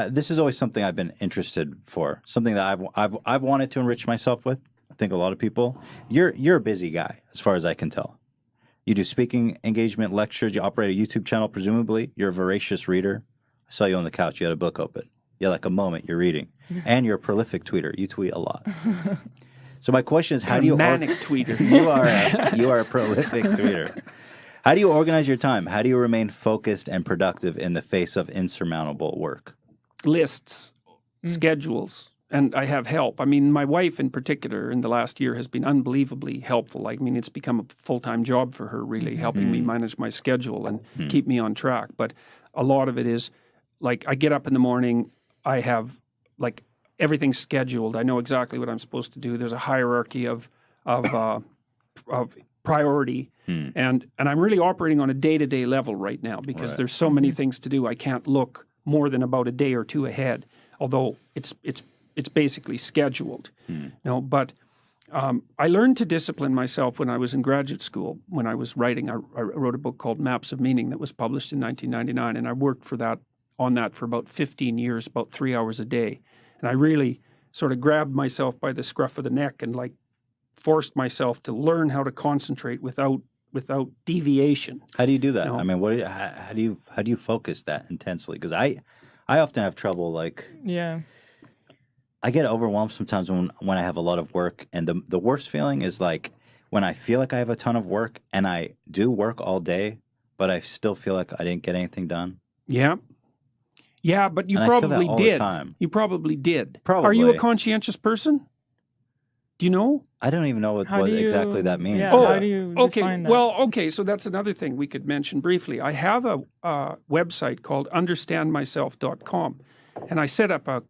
This is always something I've been interested for, something that I've wanted to enrich myself with. I think a lot of people. You're a busy guy, as far as I can tell. You do speaking engagement, lectures. You operate a YouTube channel, presumably. You're a voracious reader. I saw you on the couch. You had a book open. You had like a moment. You're reading, and you're a prolific tweeter. You tweet a lot. So my question is, how do you manic tweeter? You are a prolific tweeter. How do you organize your time? How do you remain focused and productive in the face of insurmountable work? Lists, schedules, and I have help. I mean, my wife in particular in the last year has been unbelievably helpful. I mean, it's become a full-time job for her, really, helping me manage my schedule and keep me on track. But a lot of it is, like, I get up in the morning, I have, like, everything scheduled. I know exactly what I'm supposed to do. There's a hierarchy of priority, and I'm really operating on a day-to-day level right now because there's so many things to do. I can't look more than about a day or two ahead, although it's basically scheduled. But I learned to discipline myself when I was in graduate school. When I was writing, I wrote a book called Maps of Meaning that was published in 1999, and I worked on that for about 15 years, about 3 hours a day. And I really sort of grabbed myself by the scruff of the neck and like forced myself to learn how to concentrate without deviation. How do you do that? I mean, how do you focus that intensely? Because I often have trouble. Like, I get overwhelmed sometimes when I have a lot of work, and the worst feeling is like when I feel like I have a ton of work and I do work all day, but I still feel like I didn't get anything done. Yeah, but you probably did. You probably did. Probably. Are you a conscientious person? Do you know? I don't even know what exactly that means. Yeah, how do you define that? Well, okay, so that's another thing we could mention briefly. I have a website called understandmyself.com, and I set up a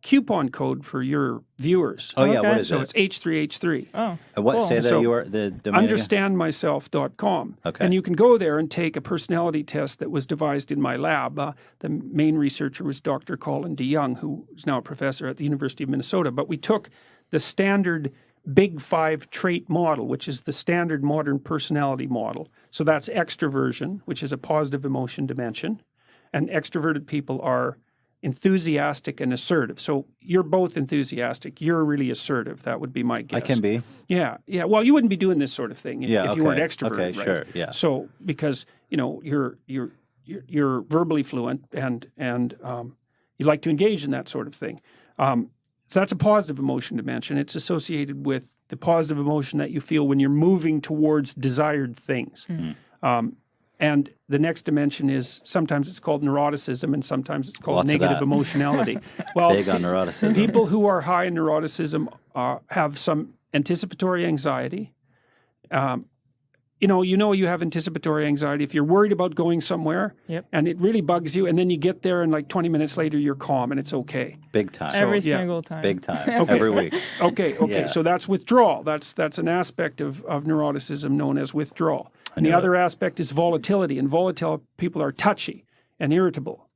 coupon code for your viewers. Oh, yeah, what is so it? it's H3H3. Oh, What cool. say that you are the domain again? Understandmyself.com. Okay. And you can go there and take a personality test that was devised in my lab. The main researcher was Dr. Colin DeYoung, who is now a professor at the University of Minnesota. But we took the standard Big Five trait model, which is the standard modern personality model. So that's extroversion, which is a positive emotion dimension. And extroverted people are enthusiastic and assertive. So you're both enthusiastic. You're really assertive. That would be my guess. I can be. Yeah. Well, you wouldn't be doing this sort of thing if you weren't extroverted, Okay, right? sure, yeah. So because you're verbally fluent and you like to engage in that sort of thing. So that's a positive emotion dimension. It's associated with the positive emotion that you feel when you're moving towards desired things. And the next dimension is, sometimes it's called neuroticism and sometimes it's called negative emotionality. Well, Big on neuroticism. people who are high in neuroticism have some anticipatory anxiety. You have anticipatory anxiety if you're worried about going somewhere and it really bugs you, and then you get there and like 20 minutes later you're calm and it's okay. Big time. Every single time. Big time. Every week. Okay. Yeah. So that's withdrawal. That's an aspect of neuroticism known as withdrawal. And the other aspect is volatility. And volatile people are touchy and irritable.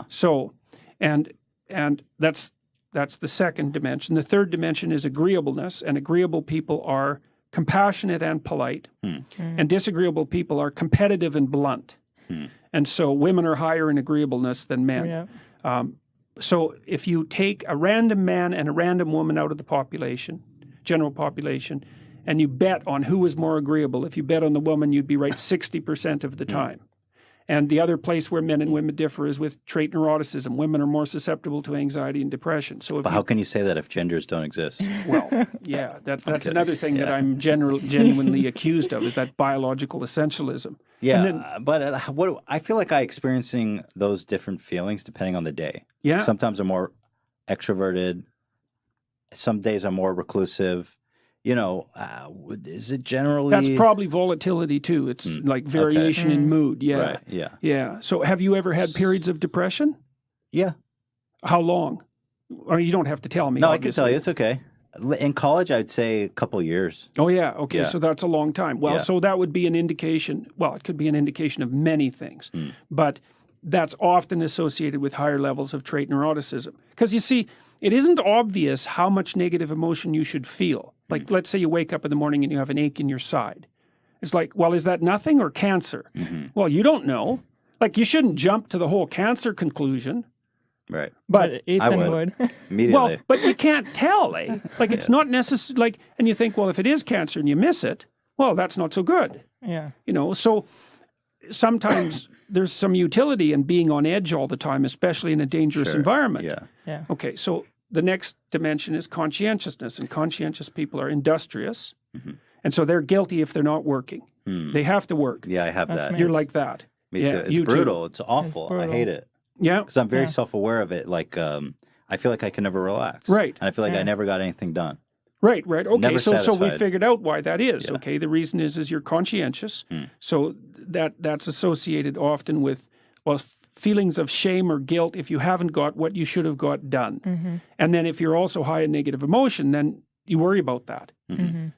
So, and that's the second dimension. The third dimension is agreeableness, and agreeable people are compassionate and polite, and disagreeable people are competitive and blunt. And so women are higher in agreeableness than men. So if you take a random man and a random woman out of the population, general population, and you bet on who is more agreeable, if you bet on the woman, you'd be right 60% of the time. And the other place where men and women differ is with trait neuroticism. Women are more susceptible to anxiety and depression. So, but how can you say that if genders don't exist? Well, yeah, that's another thing that I'm genuinely accused of, is that biological essentialism. Yeah, but I feel like I'm experiencing those different feelings depending on the day. Yeah. Sometimes I'm more extroverted. Some days I'm more reclusive. Is it generally... That's probably volatility too. It's like variation in mood. Yeah. Right, yeah. Yeah. So have you ever had periods of depression? Yeah. How long? I mean, you don't have to tell me. No, obviously. I can tell you. It's okay. In college, I'd say a couple years. Oh, yeah. Okay. Yeah. So that's a long time. Well, so that would be an indication. Well, it could be an indication of many things. But that's often associated with higher levels of trait neuroticism. Because you see, it isn't obvious how much negative emotion you should feel. Like, let's say you wake up in the morning and you have an ache in your side. It's like, well, is that nothing or cancer? Well, you don't know. Like, you shouldn't jump to the whole cancer conclusion. Right. But Ethan would. Immediately. Well, but you can't tell, eh? Like, it's not necessary. Like, and you think, well, if it is cancer and you miss it, well, that's not so good. Yeah. You know, so sometimes there's some utility in being on edge all the time, especially in a dangerous environment. Yeah. Okay, so the next dimension is conscientiousness, and conscientious people are industrious, and so they're guilty if they're not working. They have to work. Yeah, I have that. You're like that. Me too. It's brutal. It's awful. I hate it. Yeah. Because I'm very self-aware of it. Like, I feel like I can never relax. Right. And I feel like I never got anything done. Right. Okay, Never so we satisfied. figured out why that is. Okay, the reason is you're conscientious. So that's associated often with, well, feelings of shame or guilt if you haven't got what you should have got done. And then if you're also high in negative emotion, then you worry about that.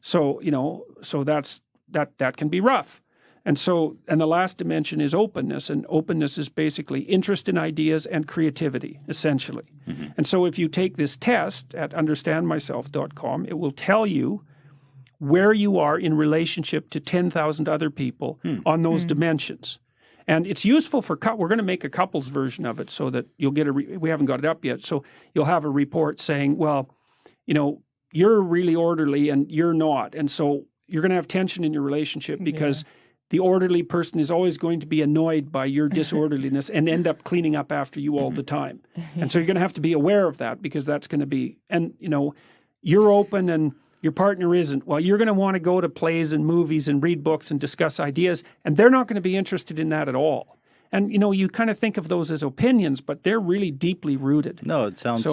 So, you know, so that can be rough. And the last dimension is openness, and openness is basically interest in ideas and creativity, essentially. And so if you take this test at understandmyself.com, it will tell you where you are in relationship to 10,000 other people on those dimensions. And it's useful for, we're going to make a couples version of it so that you'll get we haven't got it up yet, so you'll have a report saying, well, you know, you're really orderly and you're not. And so you're going to have tension in your relationship because the orderly person is always going to be annoyed by your disorderliness and end up cleaning up after you all the time. And so you're going to have to be aware of that, because that's going to be, and you know, you're open and your partner isn't. Well, you're going to want to go to plays and movies and read books and discuss ideas, and they're not going to be interested in that at all. And you know, you kind of think of those as opinions, but they're really deeply rooted. No, it sounds,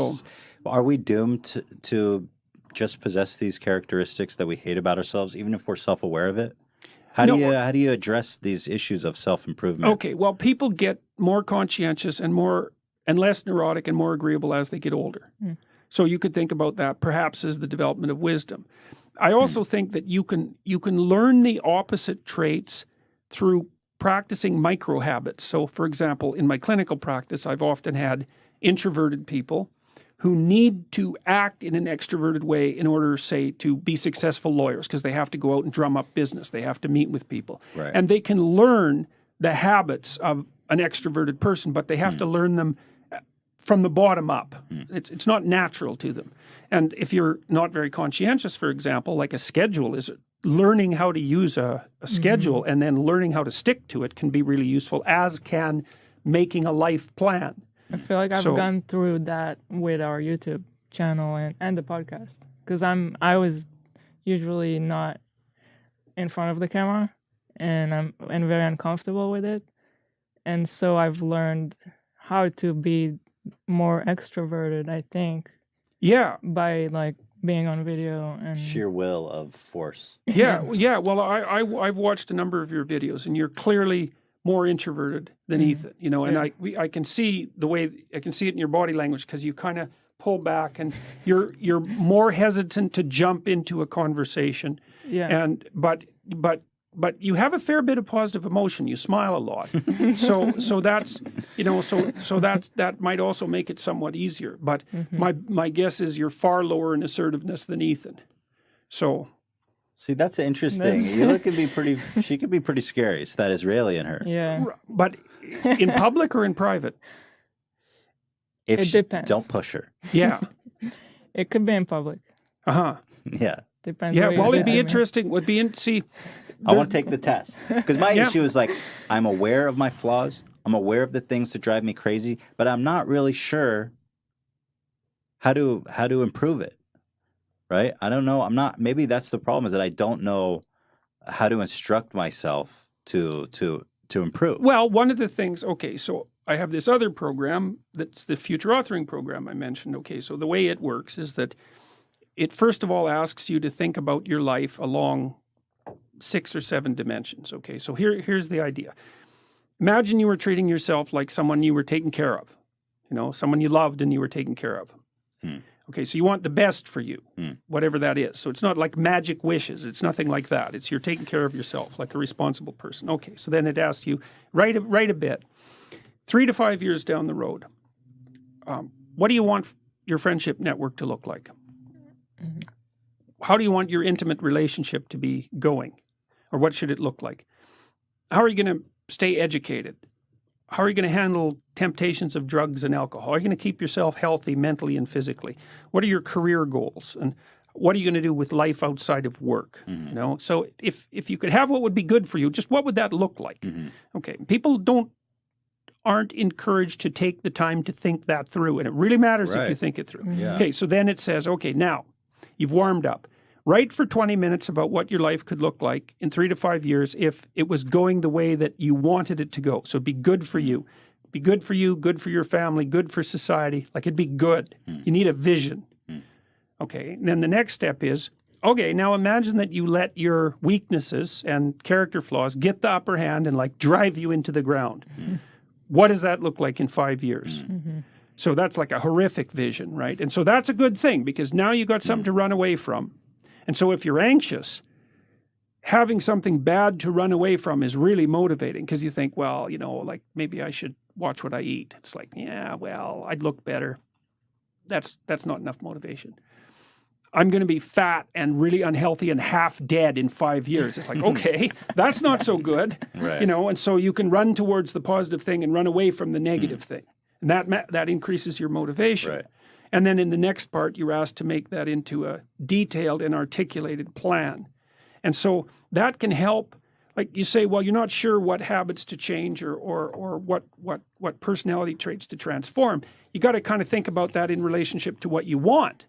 are we doomed to just possess these characteristics that we hate about ourselves, even if we're self-aware of it? How do you address these issues of self-improvement? Okay, well, people get more conscientious and less neurotic and more agreeable as they get older. So you could think about that perhaps as the development of wisdom. I also think that you can learn the opposite traits through practicing micro habits. So, for example, in my clinical practice, I've often had introverted people who need to act in an extroverted way in order, say, to be successful lawyers, because they have to go out and drum up business. They have to meet with people. Right. And they can learn the habits of an extroverted person, but they have to learn them from the bottom up. It's not natural to them. And if you're not very conscientious, for example, like a schedule is learning how to use a schedule and then learning how to stick to it can be really useful, as can making a life plan. I feel like I've gone through that with our YouTube channel and the podcast, because I was usually not in front of the camera, and I'm very uncomfortable with it, and so I've learned how to be more extroverted, I think. Yeah. By like being on video and sheer will of force. Yeah. Well, I've watched a number of your videos, and you're clearly more introverted than Ethan, you know, and I can see I can see it in your body language, because you kind of pull back and you're more hesitant to jump into a conversation. Yeah. And but you have a fair bit of positive emotion. You smile a lot. so that's, you know, so that might also make it somewhat easier. But my guess is you're far lower in assertiveness than Ethan. So see, that's interesting. You could be pretty. She could be pretty scary. It's that Israeli in her. Yeah. But in public or in private? It depends. Don't push her. Yeah. It could be in public. Yeah. Depends. Yeah. Well, it'd be interesting. I want to take the test, because my issue is like, I'm aware of my flaws. I'm aware of the things that drive me crazy, but I'm not really sure how to improve it. Right? I don't know. Maybe that's the problem, is that I don't know how to instruct myself to improve. Well, one of the things, so I have this other program that's the future authoring program I mentioned. Okay, so the way it works is that it first of all asks you to think about your life along 6 or 7 dimensions. Okay, so here's the idea. Imagine you were treating yourself like someone you were taking care of, you know, someone you loved and you were taking care of. Okay, so you want the best for you, whatever that is. So it's not like magic wishes. It's nothing like that. It's you're taking care of yourself like a responsible person. Okay, so then it asks you, write a bit. 3 to 5 years down the road, what do you want your friendship network to look like? How do you want your intimate relationship to be going? Or what should it look like? How are you going to stay educated? how are you going to handle temptations of drugs and alcohol? How are you going to keep yourself healthy mentally and physically? What are your career goals? And what are you going to do with life outside of work? You know, so if you could have what would be good for you, just what would that look like? Okay, people aren't encouraged to take the time to think that through, and it really matters if you think it through. Okay, so then it says, okay, now you've warmed up. Write for 20 minutes about what your life could look like in 3 to 5 years if it was going the way that you wanted it to go. So it'd be good for you. Be good for you, good for your family, good for society. Like, it'd be good. You need a vision. Okay, and then the next step is, okay, now imagine that you let your weaknesses and character flaws get the upper hand and like drive you into the ground. What does that look like in 5 years? So that's like a horrific vision, right? And so that's a good thing because now you got something to run away from. And so if you're anxious, having something bad to run away from is really motivating because you think, well, you know, like maybe I should watch what I eat. It's like, yeah, well, I'd look better. That's not enough motivation. I'm going to be fat and really unhealthy and half dead in 5 years. It's like, okay, that's not so good, you know. And so you can run towards the positive thing and run away from the negative thing, and that increases your motivation. And then in the next part, you're asked to make that into a detailed and articulated plan. And so that can help. Like you say, well, you're not sure what habits to change or what personality traits to transform. You got to kind of think about that in relationship to what you want.